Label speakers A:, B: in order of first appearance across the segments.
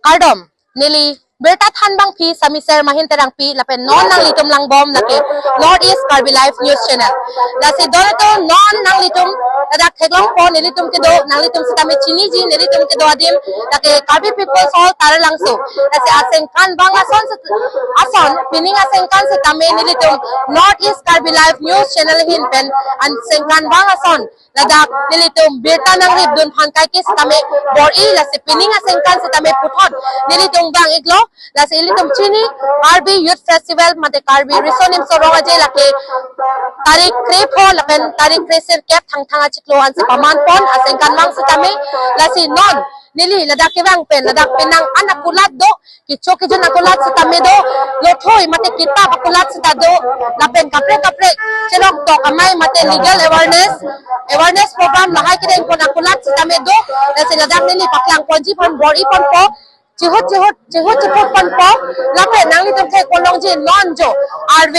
A: Kardom, nili bertat hanbang pi sa Mr. Mahinterang pi lapen non nang litum lang bom laki Northeast Karbi Life News Channel. Lasi dolito non nang litum tadak heglong po nilitum kedo nang litum sa kami chiniji nilitum kedo adim laki Karbi people sol tara lang so. Lasi aseng kan bang ason pining aseng kan sa kami nilitum Northeast Karbi Life News Channel hin pen an seng kan bang ason ladak nilitum birta nang ribdun han kai kis kami bori lasi pining aseng kan sa kami puthot nilitum bang iglo lasi ilitum chini Karbi Youth Festival mate Karbi risonim sorong aje laki tarik krepo lapen tarik presir kep thang achiklo an sa paman pon aseng kan mang sa kami lasi non nili ladak kewang pen ladak pinang anak kulat do kicho kijo nakulat sa kami do lothoy mate kita pakulat sa do lapen kapre chirok to kamay mate legal awareness program lahay kideng ko nakulat sa kami do lasi ladak nili paklang ponji pon bori pon po Cihut pon po lape nang litum kay kolong jin lonjo RV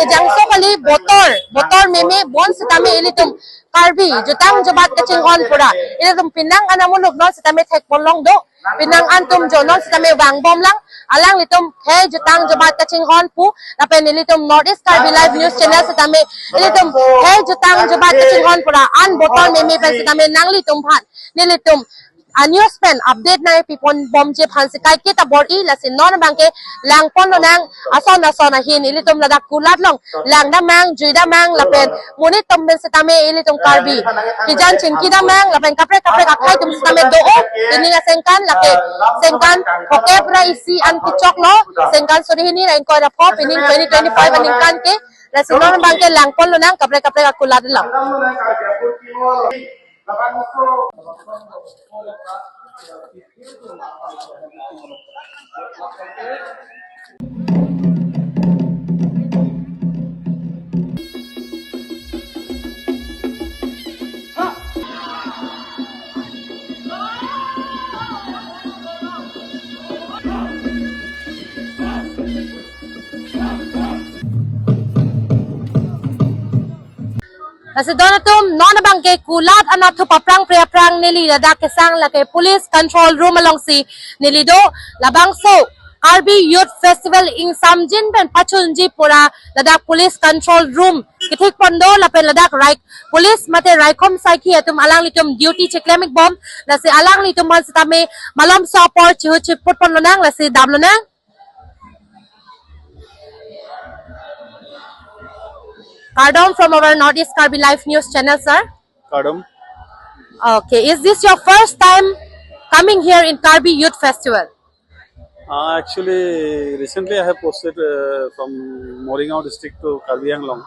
A: ke jangso kali botol meme bon sa kami ilitum Karbi jutang jabat kacing on pura ilitum pinang anamulog non sa kami tek kolong do pinang antum jonon sa kami wang bom lang alang litum kay jutang jabat kacing on pu lape nilitum Northeast Karbi Live News Channel sa kami ilitum kay jutang jabat kacing on pura an botol meme pen sa kami nang litum phan nilitum news pen update na pipon bom je phan si kai kita bori la sin non bangke lang pon lo nang ason hin ilitum ladak kulat long lang da mang jui da mang la pen munit tom ben setame ilitum Karbi kijan chinki da mang la pen kapre akai tum setame do ini la sengkan sengkan poke pra isi an kichok lo sengkan suri hini ra ko da pop in 2025 aning kan ke la sin non bangke lang pon lo nang kapre kulat lang Nasi donatum non bangke kulat anatu paprang priaprang nili ladak kesang lake police control room along si nili do labang so Karbi Youth Festival ing samjin pen pachunji pura ladak police control room kitik pondo lapen ladak right police mate raikom saiki atum alang litum duty cheklemik bom lasi alang litum man sitame malom support chihu chiput pon lonang lasi dam lonang Kardom from our Northeast Karbi Life News Channel, sir.
B: Kardom.
A: Okay, is this your first time coming here in Karbi Youth Festival?
B: Actually, recently I have posted from Moringao district to Karbi Anglong,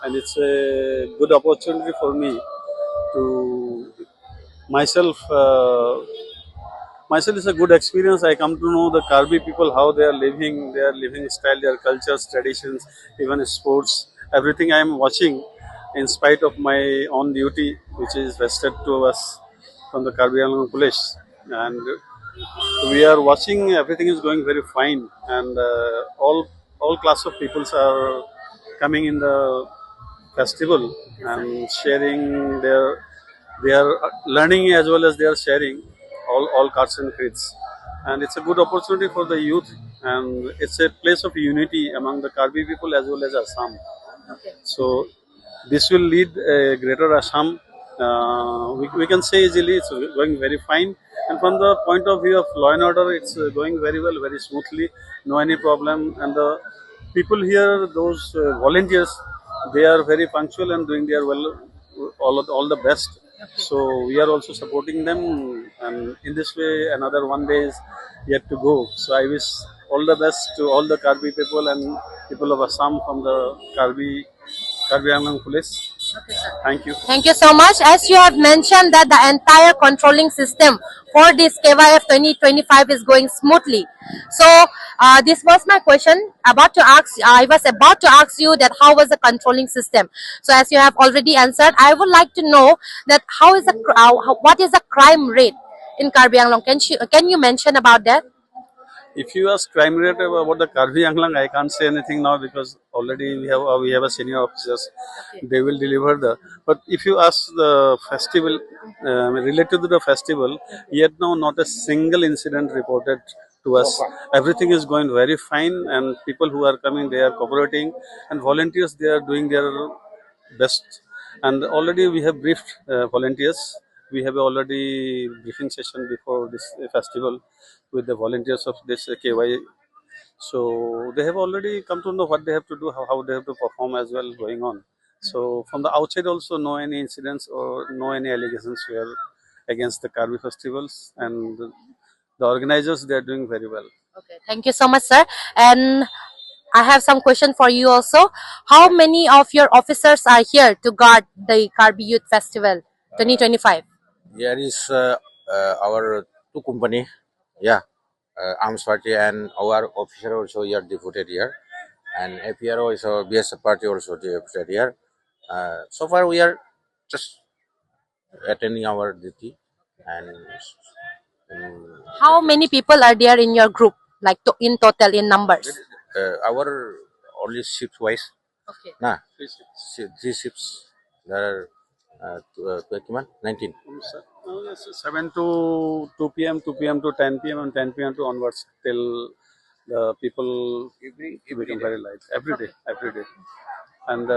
B: and it's a good opportunity for me to myself is a good experience. I come to know the Karbi people, how they are living, their living style, their cultures, traditions, even sports. Everything I am watching in spite of my own duty, which is vested to us from the Karbi Anglong Police. And we are watching, everything is going very fine. And all class of peoples are coming in the festival and sharing they are learning as well as they are sharing all castes and creeds. And it's a good opportunity for the youth, and it's a place of unity among the Karbi people as well as Assam.
A: Okay.
B: So this will lead a greater Assam. We can say easily it's going very fine. And from the point of view of law and order, it's going very well, very smoothly, no any problem. And the people here, those volunteers, they are very punctual and doing their all the best.
A: Okay.
B: So we are also supporting them, and in this way another one day is yet to go. So I wish all the best to all the Karbi people and people of Assam from the Karbi Anglong Police.
A: Okay, sir.
B: Thank you.
A: Thank you so much. As you have mentioned that the entire controlling system for this KYF 2025 is going smoothly. So this was my question. I was about to ask you that how was the controlling system. So as you have already answered, I would like to know that what is the crime rate in Karbi Anglong? Can you mention about that?
B: If you ask crime rate about the Karbi Anglong, I can't say anything now because Already we have a senior officers. They will deliver the. But if you ask the festival related to the festival, yet now not a single incident reported to us. Everything is going very fine, and people who are coming, they are cooperating, and volunteers, they are doing their best. And already we have briefed volunteers. We have already briefing session before this festival with the volunteers of this KY. So they have already come to know what they have to do, how they have to perform as well going on. So from the outside also, no any incidents or no any allegations were against the Karbi festivals, and the organizers, they are doing very well.
A: Okay, thank you so much, sir. And I have some question for you also. How many of your officers are here to guard the Karbi Youth Festival 2025?
C: There is our two company, yeah, arms party and our officer also here devoted here, and APRO is our BSF party also devoted here. So far we are just attending our duty, and
A: How many people are there in your group, like in total in numbers?
C: our only shift wise,
A: Okay.
C: nah, three shifts. There are 19.
B: 7 to 2 p.m., 2 p.m. to 10 p.m., and 10 p.m. to onwards till the people become very light every day, every day. And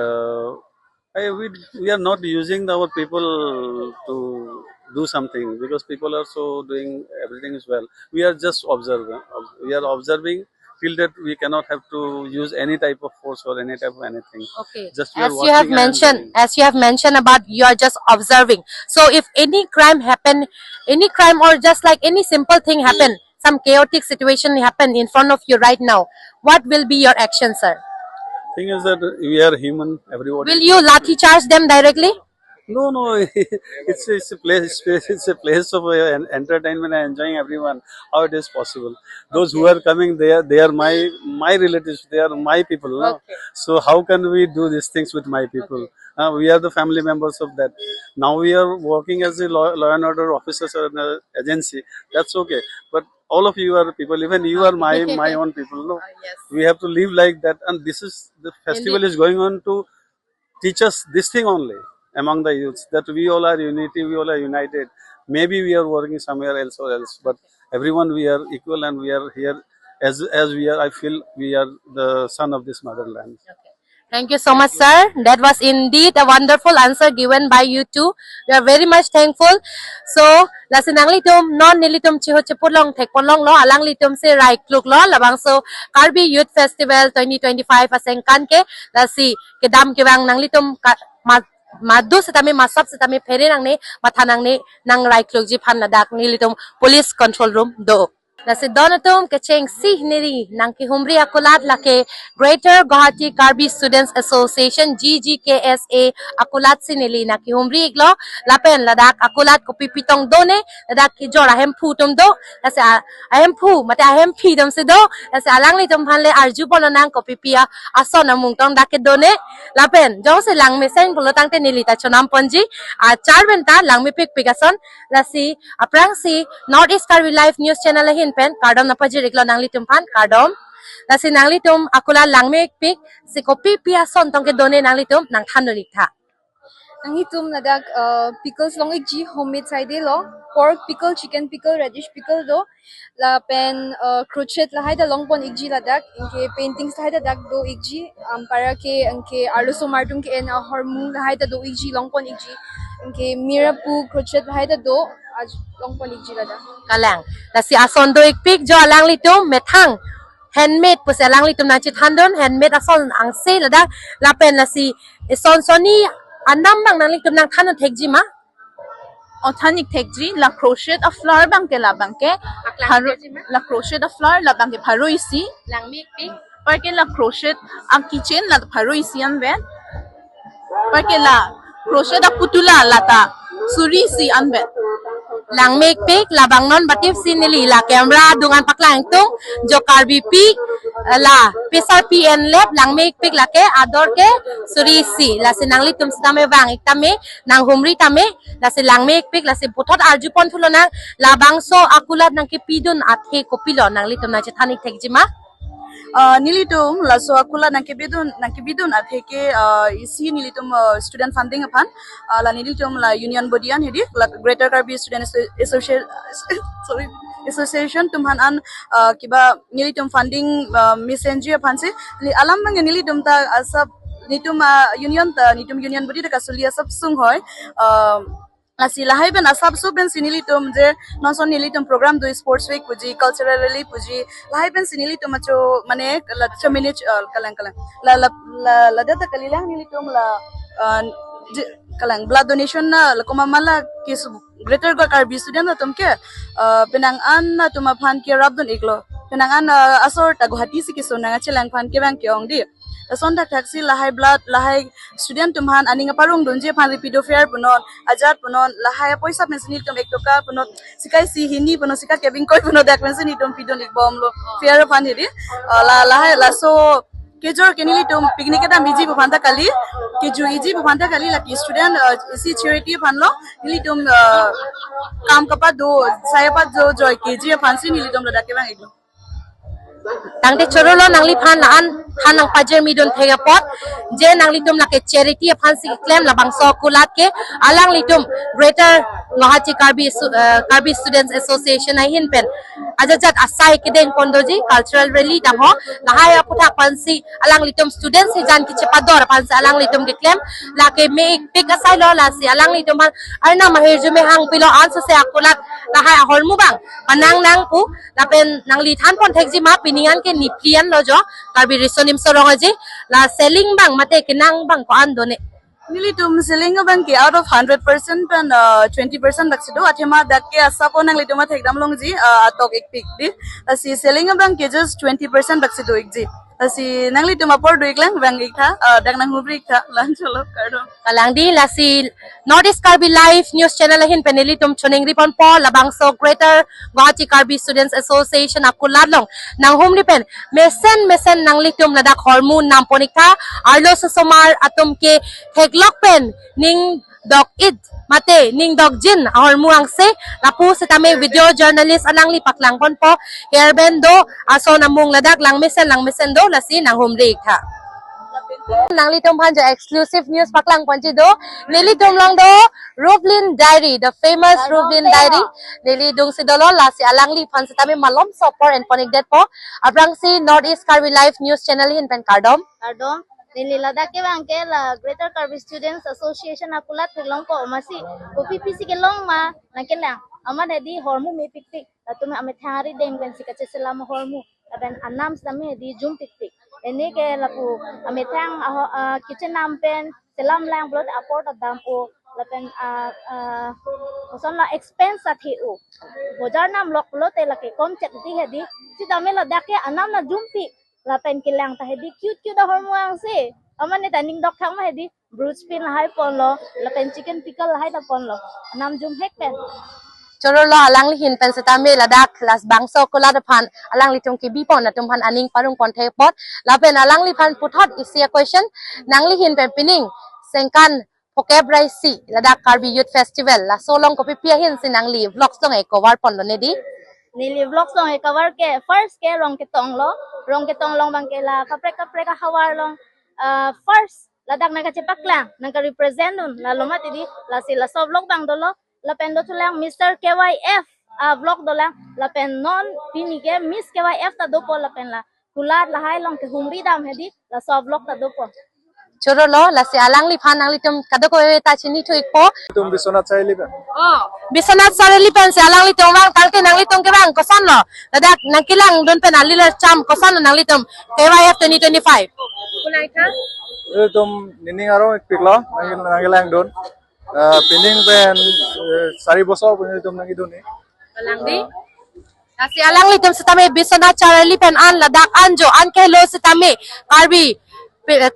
B: we are not using our people to do something, because people are so doing everything is well. We are just observing. We are observing till that we cannot have to use any type of force or any type of anything.
A: Okay.
B: Just we are
A: As you have
B: watching and
A: mentioned,
B: doing.
A: as you have mentioned about you are just observing. So if any crime happen, any crime or just like any simple thing happen, some chaotic situation happen in front of you right now, what will be your action, sir?
B: Thing is that we are human. Everybody.
A: Will you lathi charge them directly?
B: No, no, it's a place. It's a place of entertainment and enjoying everyone. How it is possible? Those who are coming, they are my relatives. They are my people. No?
A: Okay.
B: So how can we do these things with my people? We are the family members of that. Now we are working as a law and order officers or an agency. That's okay. But all of you are people. Even you are my own people. No,
A: Yes.
B: we have to live like that. And this is the festival is going on to teach us this thing only among the youths, that we all are unity, we all are united. Maybe we are working somewhere else or else, but everyone we are equal, and we are here as we are. I feel we are the son of this motherland.
A: Thank you so much, sir. That was indeed a wonderful answer given by you two. We are very much thankful. So, lasinang litum non nilitum chiho chipulong tekponlong lo alang litum se rai kluk lo labang so Karbi Youth Festival 2025 aseng kanke lasi kedam kewang nang litum madu setami masap setami peri nang ne mathanang ne nang rai kluk jipan nadak nilitum police control room do. Nasi Donatum kecheng sihniri nang kihumri akulat lake Greater Guwahati Karbi Students Association GGKSA akulat sinili na kihumri iglo lapen ladak akulat kopipitong done ladak kijor ahem pu tum do nasi ahem pu mate ahem pi dum se do nasi alang li tum phanle arju bono nang kopipia ason amung tong dake done lapen jong se lang meseng bolo tangte nilita chonam ponji a char benta lang mi pik pikason lasi aprang si Northeast Karbi Live News Channel hin pen kardom napaji reglo nang litum pan kardom lasi nang litum akula langme pik si kopi pia son tongke done nang litum nang thanurik tha
D: Ang hitum nadag pickles long ig homemade side lo pork pickle, chicken pickle, radish pickle do la pen crochet la haida long pon ig ladak inke paintings la haida dak do ig para ke anke arloso martum ke en hormu la haida do ig long pon ig inke mirapu crochet la haida do aj long pon ig ladak
A: kalang lasi ason do ik pik jo alang litum methang handmade pus alang litum na chithandon handmade ason ang se ladak lapen lasi son soni anam bang nang litum nang thanon thekji ma
E: authentic tekji la crochet a flower bangke la bangke la crochet a flower la bangke pharu isi
A: langme pik
E: parke la crochet a kitchen la pharu isi an ven parke la crochet a putula la ta suri si an ven
A: langme pik labang non batif sinili la camera dungan paklang tung jo Karbi pik la pisar PN lab langme pik la ke ador ke surisi la sinang litum stame wang iktame nang humri tame la si langme pik la si puthot arju pon thulo nang labang so akulat nang ke pidun athe kopilo nang litum na chithanik thekjima
E: nilitum la so akula nakibidun atheke isi nilitum student funding aphan la nilitum la union body an hedi la Greater Karbi Student Association sorry association tumhan an kiba nilitum funding missenji aphan se alam bang nilitum ta asab nitum union body ta kasulia sab sung hoy Asi lahai ben asab so ben sinilitum je non son nilitum program do sports week puji culturally puji lahai ben sinilitum acho mane la chaminich kalang la data kalilang nilitum la kalang blood donation na la kumamala kis Greater Karbi student atum ke penang an na tuma phan ke rabdon iklo penang an asor ta Guwahati si kisona chelang phan ke bang ke ong di Sonda taxi lahai blood lahai student tumhan aning parung donje phan repido fare punon ajat punon lahai poisa mensinil tum ektoka punot sikai si hini punon sika kebing koi punon dak mensinil tum pidon ikbom lo fare phan hiri lahai la so kejor kenili tum picnic eta miji buphanta kali keju iji buphanta kali la student isi charity phan lo nili tum kam kapa do sayapa jo joy keji phan si nili tum la dak bang iklo
A: Tangte chorolo nangli phan la an hanang pajer midon thega pot je nangli tum la ke charity phan si claim la bangso kulat ke alang litum Greater Guwahati Karbi Students Association ai hin pen ajajat asai kedeng pondoji cultural rally dam ho lahai aputha pansi alang litum students si jan ki chepador pansi alang litum ke claim la ke me pick asai lo la si alang litum arna mahirju me hang pilo ansa se akulat lahai ahormu bang panang nang pu la pen nangli than pon thekji ma piningan ke niplian lo jo Karbi risonim sorongaji la selling bang mate kenang bang ko andone
E: Nilitum selling bang ke out of 100% pen 20% daksido athema dakke asapo nang lituma thekdam longji atok ek pik di asi selling bang ke just 20% daksido ekji asi nang lituma por duiklang bang ikha dak nang hubri ikha lancholo kardo
A: Kalangdi lasi Northeast Karbi Live News Channel hin peneli tum chuning ripon po labang so Greater Guwahati Karbi Students Association akulat long nang hum ripen mesen nang litum ladak hormone namponika arlo sa somar atum ke heglok pen ning dog id mate ning dog jin hormuang se lapu sa tame video journalist alang lipak lang pon po herbendo aso namung ladak lang mesen do lasi nang hum rikha nang litum phan jo exclusive news paklang panji do nili dum long do Rubelin Diary the famous Rubelin Diary nili dung sidolo la si alang li phan sa tame malom sopor and ponigdet po abrang si Northeast Karbi Live News Channel hin pen kardom
F: Nili ladak ke bangke la Greater Karbi Students Association akulat thilong ko masi OPPC ke long ma nakelang amad hedi hormu me piktik latume ame thari deng ben sikache selam hormu aben anam same di jum piktik ene ke lapu ame thang kitchen nam pen selam lang blood aport adam o lapen son la expense athi o bojar nam lok lo te la ke kom chet di hedi si dame ladak ke anam na jum pik lapen kilang ta hedi cute da hormuang se amane taning dok thang ma hedi bruce pin hai pon lo lapen chicken pickle hai ta pon lo nam jum hek pen
A: chorolo alang li hin pen sa tame ladak las bangso kulat phan alang li tum ki bi pon na tum phan aning parung pon the pot lapen alang li phan puthot isia question nang li hin pen pining sengkan Pokebrai si ladak Karbi Youth Festival la solong ko pipia hin sinang li vlog song e cover pon lo ne di
F: nili vlog song e cover ke first ke rong ke tong long bang ke la kapre ka hawar long first ladak na ka chepaklang nang ka represent nun la lomat idi la sila so vlog bang dolo la pendo tulang Mr. KYF vlog dolang la pen non pini ke Miss KYF ta do po la pen la kulat la hai long ke humri dam hedi la so vlog ta do po
A: chorolo la si alang li phan nang li tum kadako ta chini thu ikpo
G: tum bisonat chaili ba
A: Bisonat sarili pen si alang li tum wang kalke nang li tum ke bang kosan lo ladak nang kilang don pen alila cham kosan lo nang li tum KYF 2025 kunai tha
G: tum nining aro piklo nangilang don pining pen 4 bosor pun tum nangi doni
A: alang di Asi alang li tum sitame Bisonat sarili pen an ladak anjo an ke lo sitame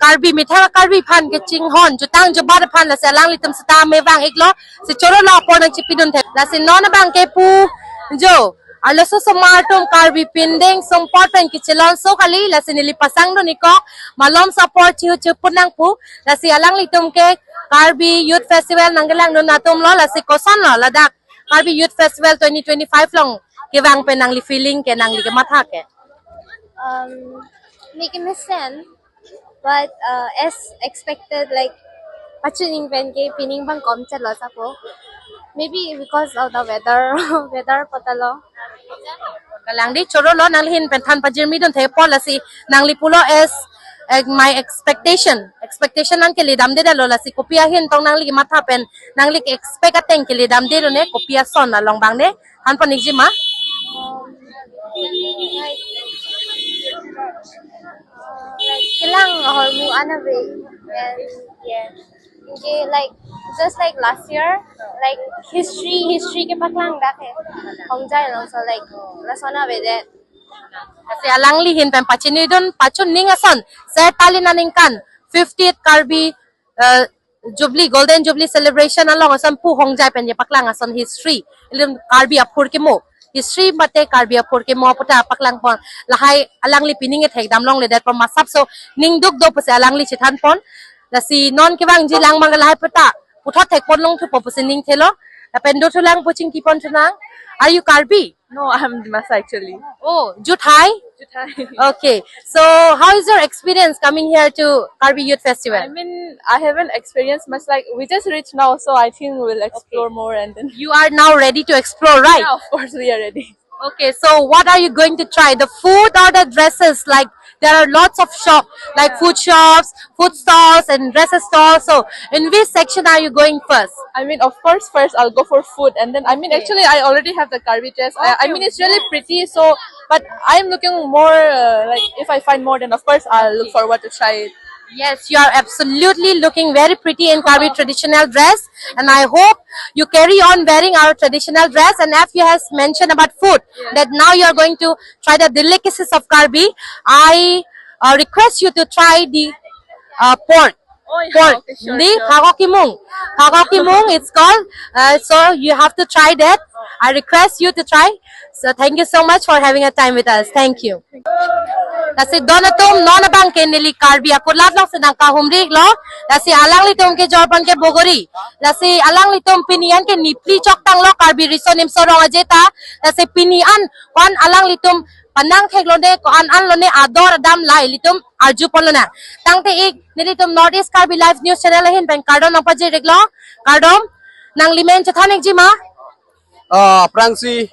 A: Karbi mitha Karbi phan ke chinghon jutang jobar phan la salang litum sta me bang iklo si choro la por nang chipidun the la si non bang ke pu jo alo so somartum Karbi pindeng somport pen ki chelon so kali la si nili pasang do niko malom support chiu chupunang pu la si alang litum ke Karbi Youth Festival nanggelang don atum lo la si kosan lo ladak Karbi Youth Festival 2025 long ke bang pen nang li feeling ke nang li ke matha ke
D: making me sense, but as expected, like pachuning pen ke pining bang kom chalo sapo. Maybe because of the weather, weather patalo.
A: Kalang di choro lo nang lihin pen than pajir mi don the pol la si nang lipulo as my expectation nan ke lidam de lo la si kopia hin tong nang li matha pen nang li expect ateng ke lidam de lo ne kopia son na long bang ne han pa nik jima
D: Like kilang hormu anabe and yeah. Okay, like just like last year, like history ke paklang dake. Hongjai long so like lasona with that.
A: kasi alang lihin pen pachini don pachun ning ason sir tali naningkan 50th Karbi Jubilee Golden Jubilee celebration along asan pu hongjai pen ye paklang ason history ilim Karbi apur ke mo history mate Karbi apur ke mo puta paklang pon lahai alang li pining et hek damlong le dat pon masap so ning duk do pase alang li chitan pon la si non ke bang jilang mangalai puta puthot thek pon long thu poposining thelo la pen do thulang puching ki pon thunang are you Karbi?
H: No, I'm Dimasa actually.
A: Oh, Juthai? Okay. So, how is your experience coming here to Karbi Youth Festival?
H: I mean, I haven't experienced much. Like we just reached now, so I think we'll explore more and then.
A: You are now ready to explore, right?
H: Yeah, of course we are ready.
A: Okay. So, what are you going to try? The food or the dresses? Like there are lots of shops, like food shops, food stalls, and dresses stalls. So, in which section are you going first?
H: I mean, of course, first I'll go for food, and then I mean, actually, I already have the Karbi dress. I mean, it's really pretty. So, but I'm looking more like if I find more, then of course I'll look forward to try it.
A: Yes, you are absolutely looking very pretty in Karbi traditional dress, and I hope you carry on wearing our traditional dress. And as you has mentioned about food, that now you are going to try the delicacies of Karbi. I request you to try the pork.
H: Oh, yeah,
A: Pork,
H: okay, sure,
A: the
H: sure.
A: Kagokimung. Kagokimung, it's called. So you have to try that. I request you to try. So thank you so much for having a time with us. Thank you. Kasi donatum non abang ke nili Karbi akulat lang sedang kahumrik lo. Kasi alang litum ke jorpan ke Bogori. Kasi alang litum pinian ke nipli chok tang lo Karbi risonim sorong ajeta. Kasi pinian kon alang litum panang thek lo ne ko an lo ne ador adam lai litum arju pon lo na. Tang te ik nilitum Northeast Karbi Live News Channel hin pen kardom nang paje reglo. Kardom nang limen chathanik jima.
G: Prangsi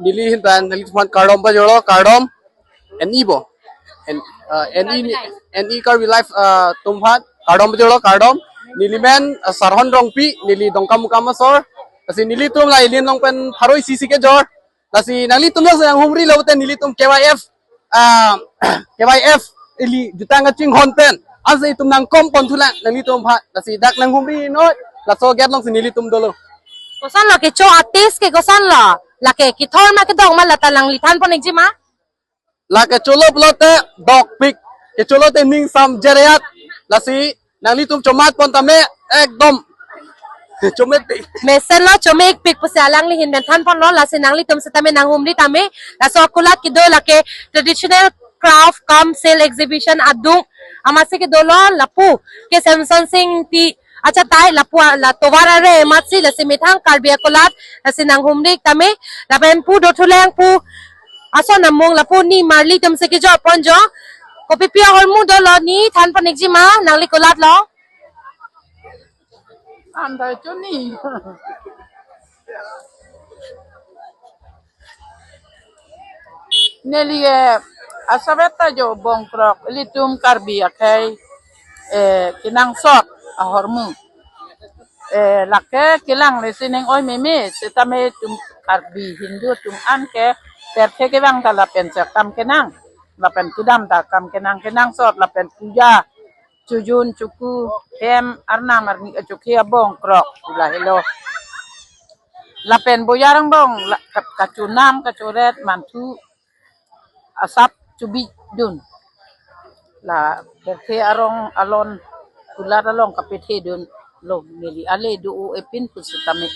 G: nilihin tan nalituan kardom pa jolo kardom Enibo and Ni Karbi Life tumhat kardom pa jolo kardom nilimen sarhon rongpi nili dongkam mukamasor kasi nilitum la ilin long pen haroi sisi ke jor kasi nalitum lang sa humri lawten nilitum KYF ili jutanga ching honten asa itum nang kompon tulan nalitum ha kasi dak nang humri no la so get long nilitum dolo
A: Kosan lo ke cho artist ke kosan lo. Lake kithor ma ke dong ma lata lang lithan pon jima.
G: La ke cholo plote dog pig ke cholo te ning sam jereat la si nang litum chomat pon tame ekdom chomet
A: Mesen lo chomek pik puse alang lihin ben than pon lo la sinang litum sa tame nang humri tame la so kulat kido lake traditional craft come sale exhibition adung amase ke dolo lapu ke Samson Singh ti acha tai lapu la tovara re matsi la simithang Karbi akulat la sinang humri tame la ben pu do thuleng pu aso namong lapu ni marli tum se ke jo pon jo kopi pia holmu dolo ni than pon jima nang likulat lo
H: Anda Johnny. Neli asabeta jo bongkrok litum Karbi akai kinang sot ahormu lake kilang lesineng oi meme setame tum Karbi Hindu tum anke perke ke bang tala pensek tam kenang lapen kidam ta kam kenang sot lapen puja Cujun cuku hem arna marni cukia bong krok ulah hello lapen boyarang bong kacunam kacoret mantu asap cubi dun la berke arong alon kular along kapithe dun lo nili ale du epin pusitame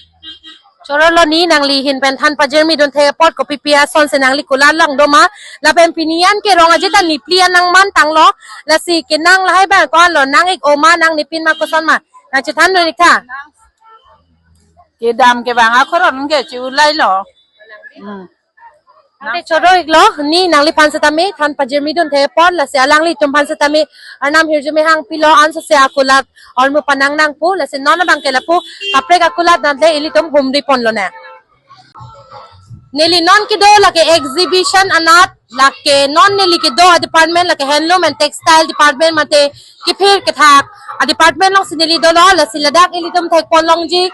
A: Choro lo ni nang lihin pen than pa Jeremy don the pot ko pipia son senang li kulan lang doma la pen pinian ke rong ajeta niplian nang man tang lo la si kenang la hai ba kon lo nang ik oma nang nipin ma ko son ma na chitan do nikha
H: ke dam ke bang akoron ke chu lai lo
A: Ate choro iglo ni nangli pansatami than pajirmi dun the pon la se alangli tum pansatami arnam hirjumi hang pilo ansa se akulat ormu panang nang pu la se nona bang kela pu kapre akulat na le ili tum humri pon lo na nili non kido la ke exhibition anat la ke non nili kido department la ke handloom and textile department mate kipir ke thak a department long sinili do lo la siladak ili tum thek pon long ji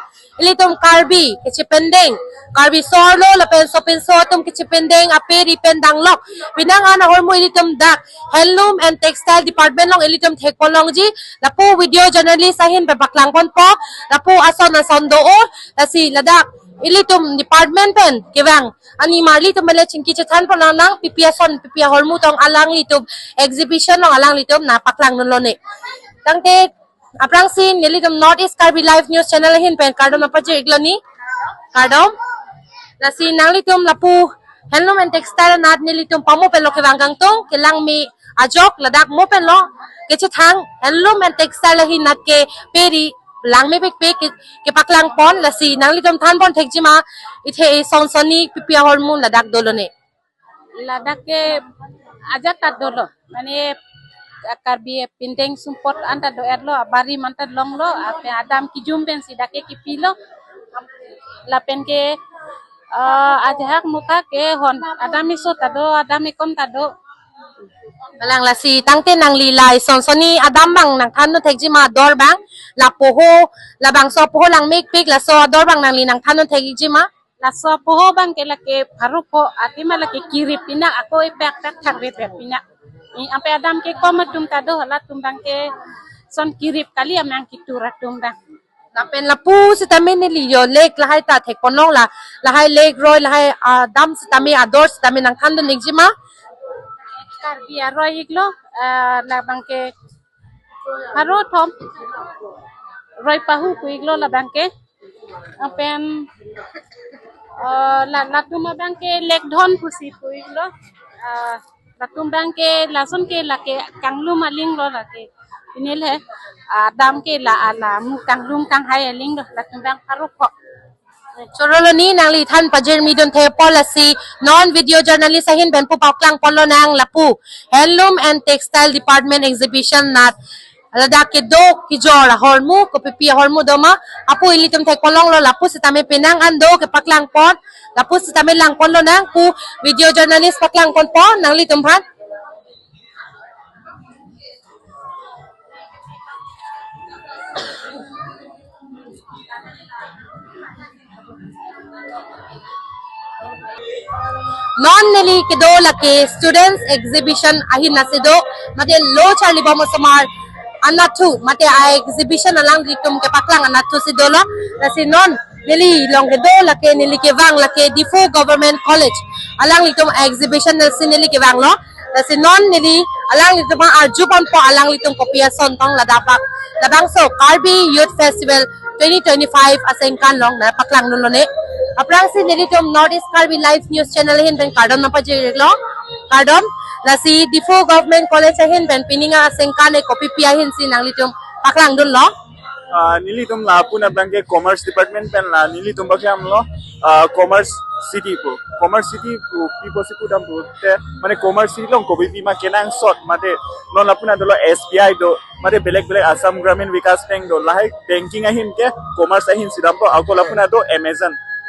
A: ili tum karbi ke chipendeng karbi sorlo la pen so tum ke chipendeng aperi pendang lok binang ana hormo ili tum dak handloom and textile department long ili tum thek pon long ji la pu video journalist ahin pe baklang pon po la pu ason do o la si ladak ilitum department pen kewang ani marli tum mele chingki chan pon nang pipia hormu tong alang litum exhibition long alang litum na paklang non lone tangte aprang sin nilitum North East Karbi Live News Channel hin pen kardom apaje igloni kardom la sin nang litum lapu handloom and textile nat nilitum pamu pen lo kewang gang tong kelang mi ajok ladak mo pen lo ke thang handloom and textile hin nat ke peri lang me pek ke paklang pon la si nang litom than pon thek jima ithe sonsoni pipia hormon ladak dolone
H: ladak ke aja tad dolo mane karbi pindeng support anta do erlo bari mantad long lo ape adam ki jumben sidake ki pilo la pen ke aja hak muka ke hon adami so tado adami kom tado
A: Malang la si tangte nang lilay sonsoni adam bang nang than no thek jima dor bang la poho la bang so poho lang make pik la so dor bang nang li nang than no thek jima
H: la so poho bang ke la ke parupo atima la ke kiri pina ako ipek tak thak re pina ampe adam ke komatum tado hala tumbang ke son kirip kali amang kitura tumbang
A: la pen la pu si tamen ni liyo lek la hai ta thek ponong la hai lek roy la hai adam si tami ador si tami nang than no nek jima
H: karbi aroy iglo la bangke haro thom roy pahu ku iglo la bangke apen la tuma bangke lek dhon pusi ku iglo la tum bangke lason ke la ke kanglum aling lo la ke inil he dam ke la ala mu kanglum kang hai aling lo la tum bang haro ko
A: Choroloni nang li than pajirmi dun the policy non video journalist ahin ben pu paklang polo nang lapu handloom and textile department exhibition nat ladak ke do ki jora hormu ko pipi hormu doma apu ilitum thek polong lo lapu sitame pinang ando ke paklang pon lapu sitame lang pon lo nang pu video journalist paklang pon po nang litum phan non neli kedo lake students exhibition ahin nasido mate lo charli bomo samar anathu mate a exhibition alang ditum ke paklang anathu sidola nasi non neli long kedo lake neli ke wang lake Difu Government College alang litum exhibition nasi neli ke wang lo nasi non neli alang litum arjupon po alang litum kopia sontong ladapak labang so Karbi Youth Festival 2025 asengkan long na paklang nulone aprang si nilitum North East Karbi Live News Channel hin ben kardom na pajirlo kardom la si Difu Government College hin ben pininga asengkan e copy piahin si nang litum paklang dun lo
I: nilitum la puna bangke commerce department pen la nilitum bakyam lo commerce city pu people si pudam pu te mane commerce city long kobi pi ma kenang sot mate non la puna dolo SBI do mate belek Assam Gramin Vikas Bank do lahai banking ahin ke commerce ahin sidam po ako la puna do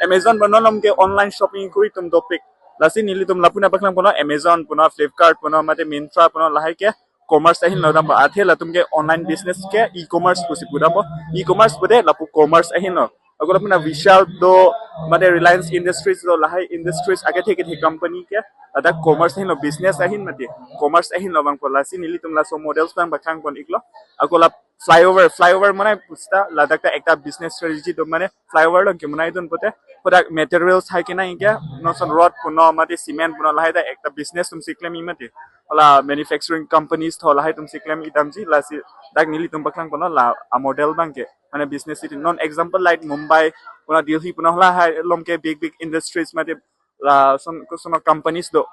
I: Amazon bonolom ke online shopping kuri tum do pick lasi nilitum la puna baklang pono Amazon pono Flipkart pono mate Myntra pono lahai ke commerce ahin lo dam athe la tum ke online business ke e-commerce pusi pudam po e-commerce bude la pu commerce ahin lo ako la puna Vishal do mate Reliance Industries do lahai industries age theke the company ke ada commerce ahin lo business ahin mate commerce ahin lo bang polasi nilitum la so models bang bakang pon iklo ako la flyover mane pusta ladakta ekta business strategy do mane flyover lo ke munai don pote product materials hai ke na inga no son rod puno mate cement puno lahai da ekta business tum siklem imate ola manufacturing companies thola hai tum siklem idamji la si dak nilitum baklang pono la a model bang ke mane business city non example like Mumbai puno Delhi puno la hai lom ke big industries mate la son companies do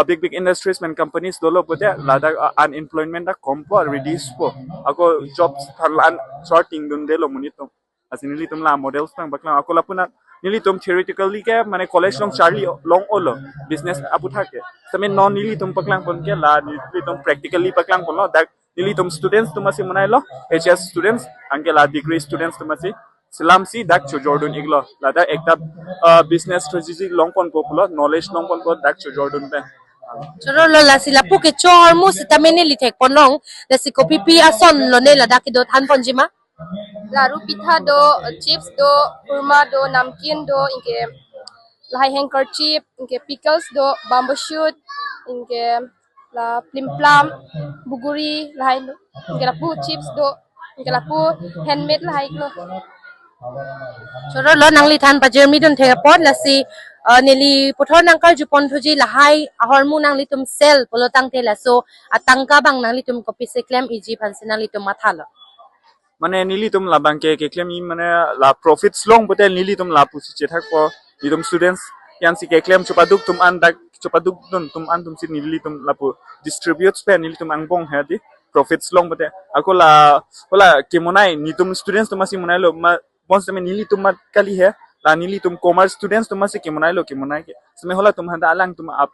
I: big industries and companies dolo pote lada unemployment da kompo reduce po ako jobs tharlan shorting dun delo munito asinili tumla models tang bakla ako lapuna nili tum theoretically ke mane college long charlie long olo business apu thake tame non nili tum paklang pon ke la nili tum practically paklang pon lo dak nili tum students tumasi manai lo HS students anke la degree students tumasi Silam si dak cho Jordan iglo lada ekta business strategy long pon ko pulo knowledge long pon ko dak cho Jordan pen
A: choro lo la sila pu ke chor mu si tamene li thek ponong la si kopi pi ason lo ne la dak do than pon jima
D: Laru pitha do, chips do, kurma do, namkeen do, inke lahai handkerchief, inke pickles do, bamboo shoot, inke la plim plum, buguri lahai do, inke lapu chips do, inke lapu handmade lahai lo.
A: choro lo nang li than pa jermi don thek pot la si neli puthor nang kar ju pon thuji la hai ahor mu nang li tum sel polo tang te la so atangka bang nang li tum kopi se claim iji phan se nang li tum mathalo
I: mane nili tum la bangke ke claim i mane la profits long botel nili tum la pusi che thak po ni tum students yan si ke claim chupaduk tum an dak chupaduk dun tum an tum si nili tum la pu distributes pe nili tum ang bong ha di profits long bote akola hola kemonai ni tum students tum asi monai lo ma bonse me nili tum mat kali he la nili tum commerce students tum asi kemonai lo kemonai ke sme hola tum handa alang tum ap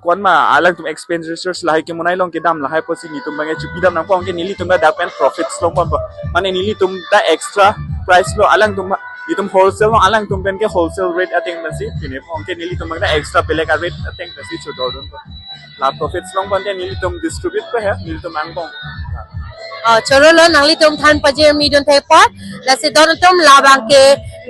I: kwan ma alang tum expenditures lahai ke monai long ke dam lahai posi ni tum bangai chupi dam nang pong ke nili tum da pen profits long pon mane nili tum da extra price lo alang tum ni tum wholesale lo alang tum pen ke wholesale rate ating basi tine pong ke nili tum da extra pele ka rate ating basi chu dordon la profits long pon ke nili tum distribute pe he nili tum ang pong
A: choro lo nang li tum than pa jermi don thek pot la si don tum la bang ke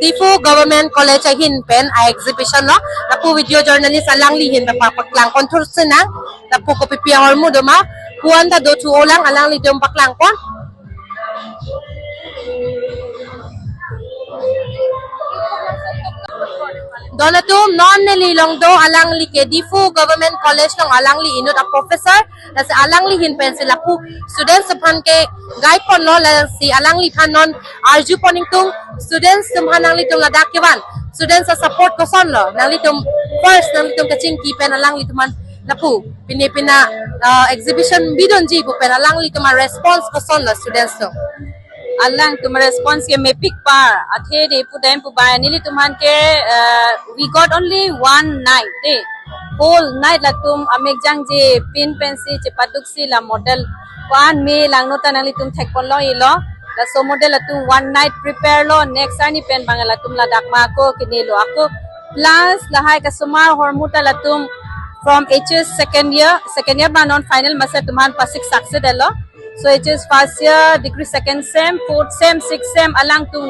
A: Difu Government College a hin pen a exhibition lo na pu video journalist alang li hin pa paklang kontur senang na pu kopi pi hor mu do ma puan ta do tu olang alang li dum paklang pon Donatum non nililong do alang li ke Difu Government College long alang li inut a professor la si alang li hin pen sila pu students phan ke gai pon lo la si alang li phan non arju poning tung students tum hanang li tung la dakiwan students sa support ko son lo nang li tum first nang li tum kaching ki pen alang li tuman na pu pinipina exhibition bidon ji pu pen alang li tuma response ko son lo students to
J: alang tum response ke me pick par athe de pu dem pu bai nili tuman ke we got only one night de whole night la tum amek jang je pin pen si che paduk si la model wan me lang no tanang li tum thek pon lo i lo la so model la tum one night prepare lo next ani pen bangala tum la dak ma ko kini lo ako plus la hai ka sumar hormuta la tum from HS second year ba non final masa tuman pasik succeed lo so HS first year degree second sem fourth sem sixth sem alang tum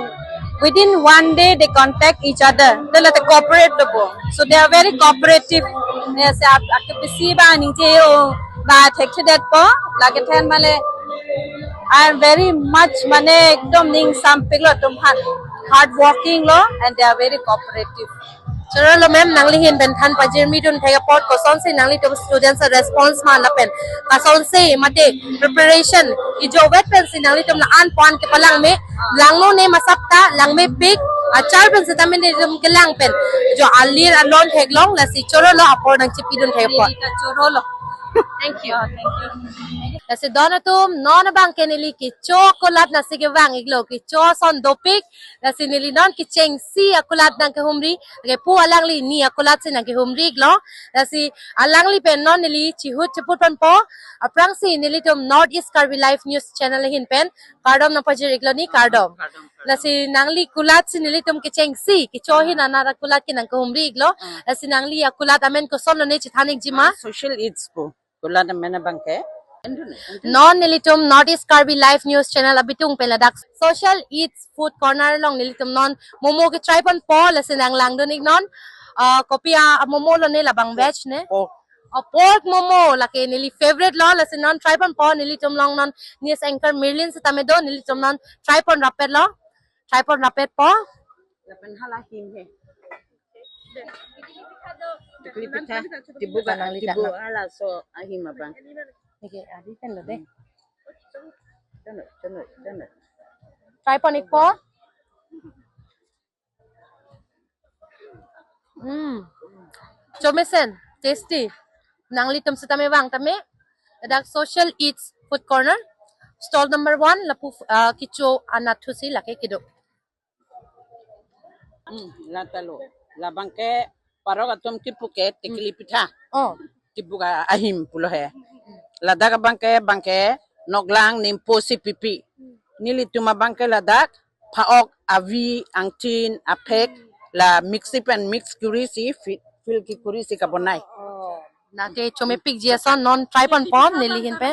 J: within one day they contact each other they let cooperate the bo so they are very cooperative yes akipisi ba ni je o ba thek that po lage then male I am very much mane ekdom ning sam piglo tum hard working lo and they are very cooperative
A: choro lo mem nang li hin ben than pa jermi don thek pot ko son se nang li tum students response ma la pen ka son se mate preparation I jo wet pen se nang li tum la an pon ke palang me lang no ne masapta lang me big achar pen se tamen de tum ke lang pen jo alir alon thek long la si choro lo apor nang chipi don thek pot
J: choro lo
A: thank you la si donatum non bang kenili ki chocolate na sige wang iglo ki cho son dopik la si nili non ki cheng si akulat nang ke humri ke pu alang li ni akulat sin nang ke humri iglo la si alang li pen non nili chihut cheput pan po aprang si nili tum North East Karbi Life News channel hin pen kardom na pajir iglo ni kardom la si nangli kulat si nili tum ki cheng si ki cho hin anara kulat ki nang ke humri iglo la si nangli akulat amen ko son ne chithanik jima
H: social aids po kulat na mena bangke
A: non nilitum North East Karbi Life News channel abitung peladak social eats food corner long nilitum non momo ki try pon po la sinang lang don ignon kopia momo lo ne labang veg ne pork momo laki nili favorite lo la sinon try pon po nilitum long non news anchor Merlin sa tamedo nilitum non try pon rapid lo try pon rapid po
H: lapan hala him he Klipita tibu ala so ahim abang
A: okay adi pen lo de
H: Chano
A: try pon ik po chomesen tasty nang litum sa tame wang tame dadak social eats food corner stall number 1 lapu kicho anathusi lake kido
H: La talo. La bangke parok atom ki Phuket tikili pitha.
A: Oh.
H: Tibuka ahim pulo he. Ladak bangke noglang nimpo si pipi. Nili tuma bangke ladak paok avi angtin apek la mixi pen mix kurisi fil ki kurisi kabonai.
A: Nake chomepik jiason non tripon pom nilihin pe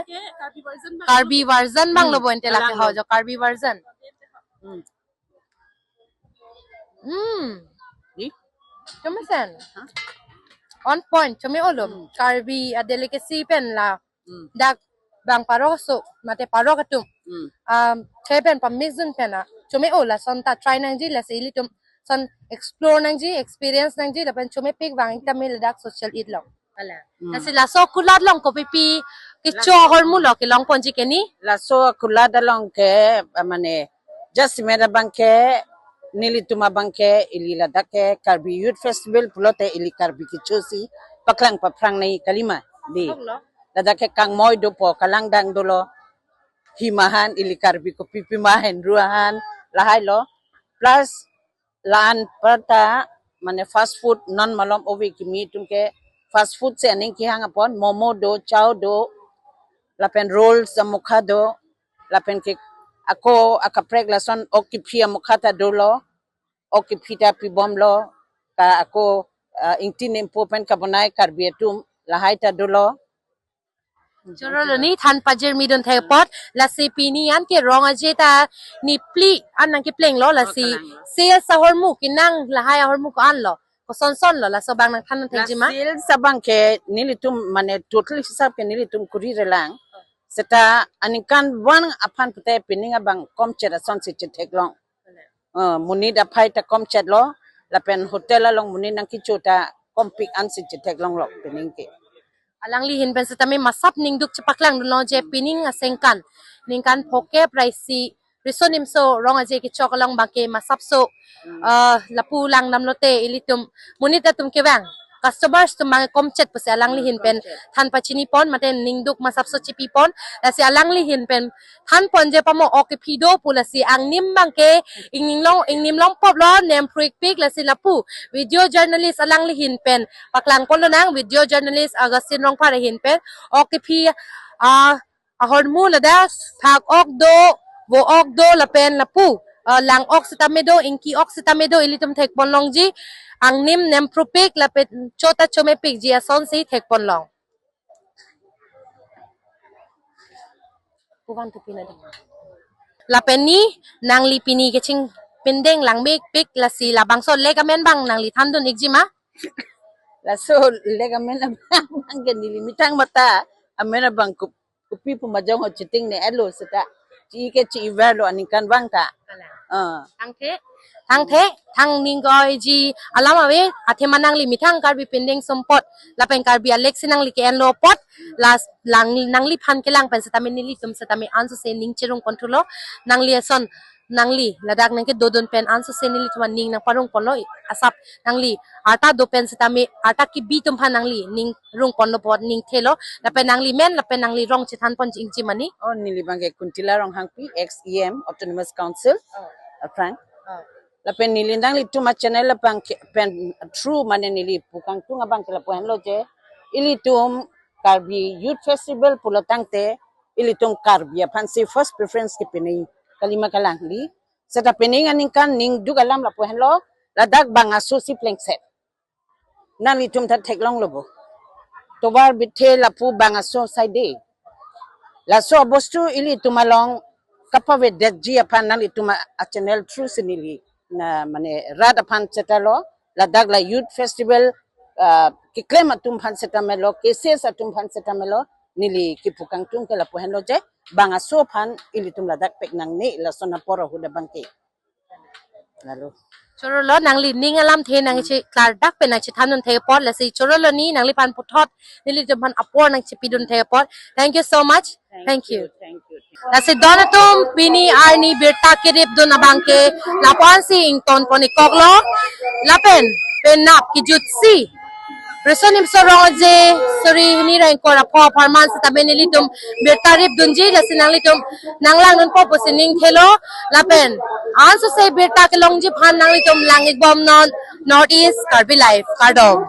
A: Karbi version bang lobo ente lake ho jo Karbi version.
H: Di?
A: Chomesen. On point chome olom Karbi a delicacy pen la dak bang paroso mate parokatum kepen pam mixun pena chome ola son ta try nang ji la sili tum son explore nang ji experience nang ji la pen chome pik bang tamil dak social eat long ala kasi la so kulat long ko pipi ki cho hormu lo ki long ponji keni
H: La so kulada long ke mane just mera bangke nili tuma bangke ili ladake Karbi Youth Festival pulote ili Karbi kichosi paklang paprang nei kalima di ladake kang moy do po kalang dang dolo himahan ili Karbi ko pipimahan ruahan lahay lo plus laan perta mane fast food non malom ovi kimi tumke fast food se aning ki hang apon momo do chow do lapen rolls sa mukha do lapen ke ako akaprek lason okipia mukhata dolo okipita pibom lo ka ako ingtin impopen kabonai karbietum lahaita dolo
A: Jorolo ni than pajir mi don thai pot la si pini an ke rong ajeta ni pli an nang ki pleng lo la si se sa hormu kinang la hai hormu ko an lo ko son lo la so bang nang than thai jima
H: sil sabang ke nilitum mane total hisab ke nilitum kuri relang seta anikan wang apan pute pininga bang komchet son si cheteklong muni da phai ta komchet lo lapen hotel long muni nang kichota kompik an si cheteklong lo pining ke
A: alang li hin pen sa tami masap ning duk chapaklang lo je pining asengkan ningkan poke praisi risonim so rong aje ki chokalong bangke masap so lapu lang namlote ilitum munita tum kewang customers tum mang komchet pase alang li hin pen than pachini pon maten ningduk masap so chipi pon la si alang li hin pen than pon je pamo oke pido pula si ang nim bangke ingnim long pop lo nem prik pik la si lapu video journalist alang li hin pen paklang pon lo nang video journalist Augustine rong pare hin pen oke pi ahormu la das phak ok do wo ok do la pen lapu lang ok sitamedo inki ok sitamedo ilitum thek pon long ji ang nim nem propik la pet chota chome pik ji ason si thek pon long puwan tu pina la pen ni nang li pini ke ching pendeng lang mek pik la si la bang so legamen bang nang li thandun ikjima
H: la so lega mena bang ke nilimitang mata amena bang kupi pumajong ho chiting ne elo seta chi ke chi verlo anikan bang ta
A: thang the thang ningoi ji alama we athe manang li mithang karbi pendeng sompot la pen karbi alex sinang li ke en lo pot la lang nang li phan ke lang pen satami ni li tum satami anso se ning chirung kontrolo nang li son nang li ladak nang ke dodon pen anso se ni li tuma ning nang parung polo asap nang li ata do pen satami ata ki bi tum phan nang li ning rung ponlo pot ning thelo la pen nang li men la pen nang li rong chi than pon jing ji mani
H: on nili bangke kuntila rong hangpi XEM Autonomous Council Frank la pen nilindang li tuma channel la pang pen true mane nili pukang tunga bang la pen lo je ilitum Karbi Youth Festival pulotangte ilitum Karbi apan si first preference ki peni kalima kalang li seta pening aning kan ning dugalam la pen lo la dak bang asu si pleng set nan litum ta theklong lobo tobar bithe la pu bang asu side la so bostu ilitum along kapawe deji apan nan litum a channel true sinili na mane rad apan setalo la dag la youth festival ki claim atum phan setamelo cases atum phan setamelo nili ki pukang tung ke la pohen lo je banga so phan ilitum la dak pek nang ne la sona poro hu da bangke lalu
A: chorolo nangli ning alam the nang chi klar dak pe nang chi thanun the pot la si chorolo ni nangli pan puthot nili jomhan apor nang chi pidun the pot thank you so much thank you la si donatum pini arni birta kirip dun abangke la pon si ington poni koklo la pen nap ki jutsi Resonim sorong je sorry ni rain ko rapo parman sa tamen nilitum bertarip dunji la sinang litum nanglang nun po posining thelo lapen an so say berta ke longji phan nang litum langik bom non Northeast Karbi Life Kardom